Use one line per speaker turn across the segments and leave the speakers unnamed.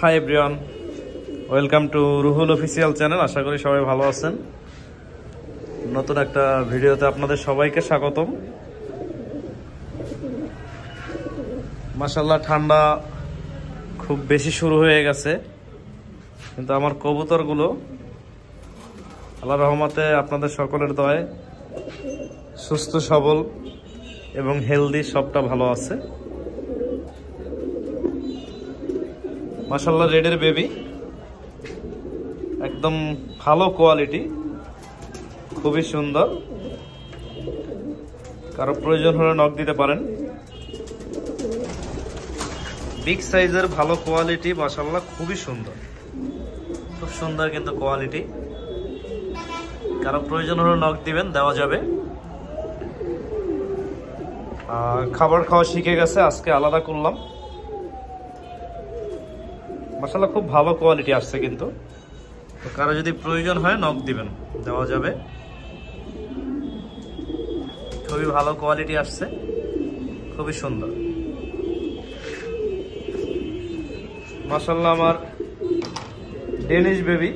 High everyone, welcome to Ruhul official channel. আশা করি সবাই ভালো আছেন। নতুন একটা ভিডিওতে আপনাদের সবাইকে স্বাগতম। মাশাআল্লাহ ঠান্ডা খুব বেশি শুরু হয়ে গেছে, কিন্তু আমার কবুতরগুলো আল্লাহর রহমতে আপনাদের সকলের দয়ায় সুস্থ সবল এবং হেলদি, সবটা ভালো আছে। মাশাআল্লাহ রেডের বেবি একদম ভালো কোয়ালিটি, খুবই সুন্দর। কারো প্রয়োজন হলে নক দিতে পারেন। বিগ সাইজের ভালো কোয়ালিটি, মাশাআল্লাহ খুবই সুন্দর, খুব সুন্দর কিন্তু কোয়ালিটি। কারো প্রয়োজন হলে নক দিবেন, দেওয়া যাবে। খাবার খাওয়া শিখে গেছে, আজকে আলাদা করলাম। মাশাআল্লাহ খুব ভালো কোয়ালিটি আসছে, কিন্তু কারো যদি প্রয়োজন হয় নক দিবেন, দেওয়া যাবে। খুবই ভালো কোয়ালিটি আসছে, খুবই সুন্দর। মাশাআল্লাহ আমার ডেনিশ বেবি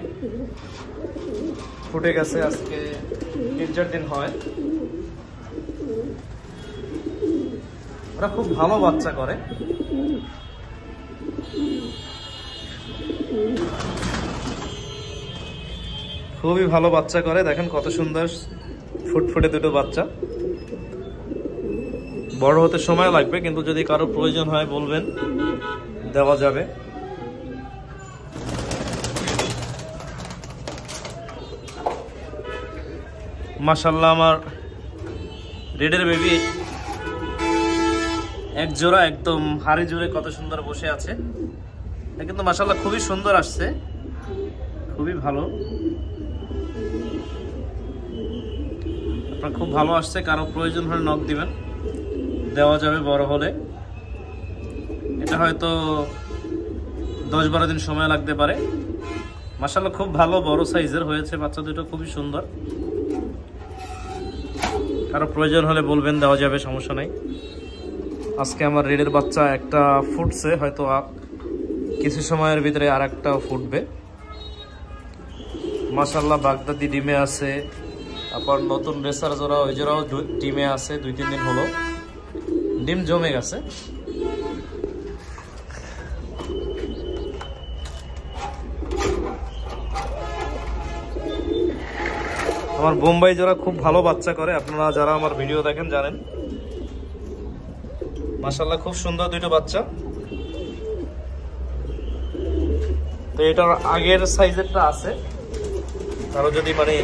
ফুটে গেছে, আজকে 3-4 দিন হয়। ওরা খুব ভালো বাচ্চা করে। খুবই ভালো বাচ্চা করে, দেখেন কত সুন্দর ফুটফুটে দুটো বাচ্চা। বড় হতে সময় লাগবে, কিন্তু যদি কারো প্রয়োজন হয় বলবেন, দেওয়া যাবে। মাশাআল্লাহ আমার রেডের বেবি এক জোড়া একদম হাড়ি জুড়ে কত সুন্দর বসে আছে, কিন্তু মাশাআল্লাহ খুবই সুন্দর আসছে, খুবই ভালো। আপনার খুব ভালো আসছে, কারো প্রয়োজন হলে নক দিবেন, দেওয়া যাবে বড় হলে। এটা হয়তো 10-12 দিন সময় লাগতে পারে। মাশাআল্লাহ খুব ভালো বড় সাইজের হয়েছে বাচ্চা দুটো, খুবই সুন্দর। কারো প্রয়োজন হলে বলবেন, দেওয়া যাবে, সমস্যা নাই। আজকে আমার রেডের বাচ্চা একটা ফুটছে, হয়তো কিছু সময়ের ভিতরে আর একটা ফুটবে। মাশাআল্লাহ বাগদাদি ডিমে আছে, তারপর নতুন রেসার জোড়া, ওই জোড়াও ডিমে আছে। 2-3 দিন হলো ডিম জমে গেছে। আমার বোম্বাই জোড়া খুব ভালো বাচ্চা করে, আপনারা যারা আমার ভিডিও দেখেন জানেন। মাশাআল্লাহ খুব সুন্দর দুটো বাচ্চা। তো এটার আগের সাইজেরটা আছে, কারো যদি মানে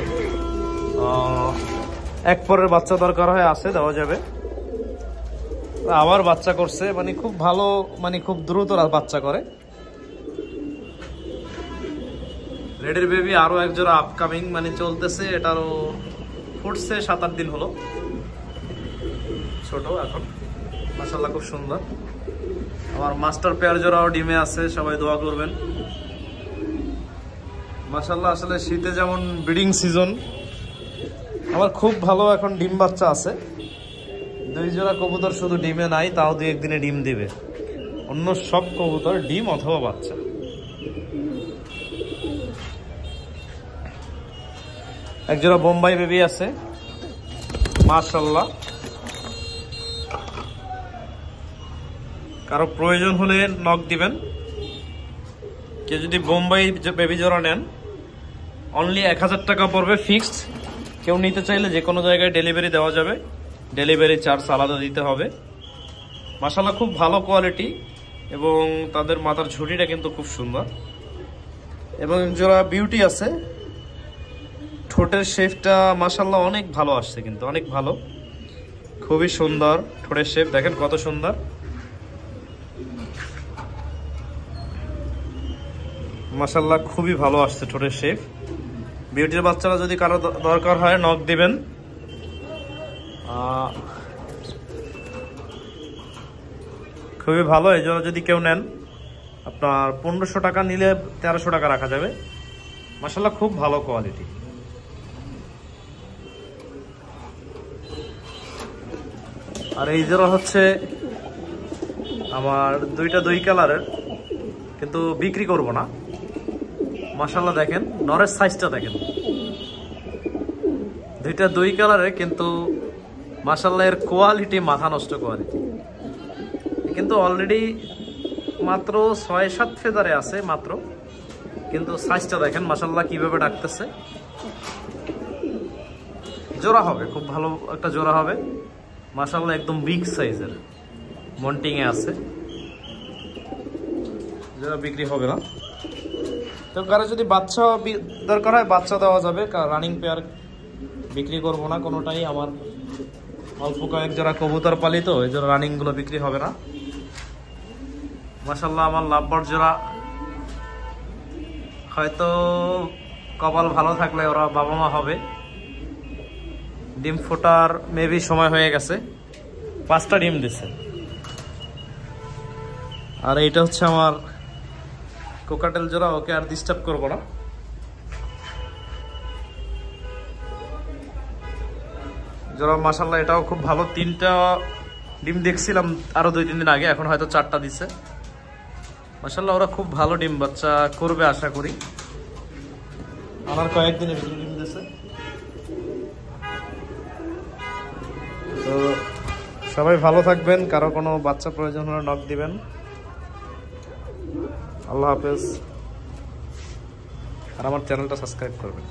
এক পরের বাচ্চা দরকার হয় আছে, দেওয়া যাবে। আবার বাচ্চা করছে, মানে খুব ভালো, মানে খুব দ্রুত বাচ্চা করে। রেডের বেবি আরো এক জোড়া আপকামিং, মানে চলতেছে, এটারও ফুটছে 7-8 দিন হলো, ছোট এখন। মাশাআল্লাহ খুব সুন্দর। আমার মাস্টার পেয়ার জোড়াও ডিমে আছে, সবাই দোয়া করবেন। মাশাআল্লাহ আসলে শীতে যেমন ব্রিডিং সিজন, আমার খুব ভালো এখন ডিম বাচ্চা আছে। 2 জোড়া কবুতর শুধু ডিমে নাই, তাও 2-1 দিনে ডিম দিবে। অন্য সব কবুতর ডিম অথবা বাচ্চা। এক জোড়া বোম্বাই বেবি আছে, মাশাআল্লাহ। কারো প্রয়োজন হলে নক দিবেন। কেউ যদি বোম্বাই বেবি জোড়া নেন, অনলি 1000 টাকা পড়বে ফিক্সড। কেউ নিতে চাইলে যে কোনো জায়গায় ডেলিভারি দেওয়া যাবে, ডেলিভারি চার্জ আলাদা দিতে হবে। মাশাআল্লাহ খুব ভালো কোয়ালিটি, এবং তাদের মাথার ঝুঁটিটা কিন্তু খুব সুন্দর। এবং জোড়া বিউটি আছে, ঠোঁটের শেপটা মাশাআল্লাহ অনেক ভালো আসছে, কিন্তু অনেক ভালো, খুবই সুন্দর ঠোঁটের শেপ, দেখেন কত সুন্দর। মাশাআল্লাহ খুবই ভালো আসছে ঠোঁটের শেপ। বিউটির বাচ্চারা যদি কারো দরকার হয় নক দিবেন। খুবই ভালো, এই জন্য যদি কেউ নেন, আপনার 1500 টাকা নিলে 1300 টাকা রাখা যাবে। মাশাআল্লাহ খুব ভালো কোয়ালিটি। আর এই জোড়া হচ্ছে আমার দুইটা 2 কালারের, কিন্তু বিক্রি করব না। মাশাআল্লাহ দেখেন নরের সাইজটা দেখেন, দুইটা দুই কালারে, কিন্তু মাশাআল্লাহ এর কোয়ালিটি মাথা নষ্ট কোয়ালিটি। কিন্তু অলরেডি মাত্র 6-7 ফেদারে আছে মাত্র, কিন্তু সাইজটা দেখেন মাশাআল্লাহ কিভাবে ডাকতেছে। জোড়া হবে, খুব ভালো একটা জোড়া হবে মাশাআল্লাহ, একদম বিগ সাইজের মন্টিং এ আছে। জোড়া বিক্রি হবে না। তো কারো যদি বাচ্চা দরকার হয় বাচ্চা দেওয়া যাবে, রানিং পেয়ার বিক্রি করব না কোনোটাই। আমার অল্প কয়েক জোড়া কবুতর পালিত, এই জোড়া রানিং গুলো বিক্রি হবে না। মাশাআল্লাহ আমার লাভবার্ড জোড়া হয়তো কপাল ভালো থাকলে ওরা বাবা মা হবে। ডিম ফোটার মেবি সময় হয়ে গেছে, 5টা ডিম দিছে। আর এইটা হচ্ছে আমার কোকাটেল জোড়া, ওকে আর ডিস্টার্ব করবো না। জোড়া মাশাআল্লাহ এটাও খুব ভালো, 3টা ডিম দেখছিলাম আরো 2-3 দিন আগে, এখন হয়তো 4টা দিছে। মাশাআল্লাহ ওরা খুব ভালো ডিম বাচ্চা করবে আশা করি। আমার কয়েকদিনের ভিতরে ডিম দিছে। তো সবাই ভালো থাকবেন, কারো কোনো বাচ্চা প্রয়োজন হলে নক দিবেন। আল্লাহ হাফেজ। আর আমার চ্যানেলটা সাবস্ক্রাইব করবেন।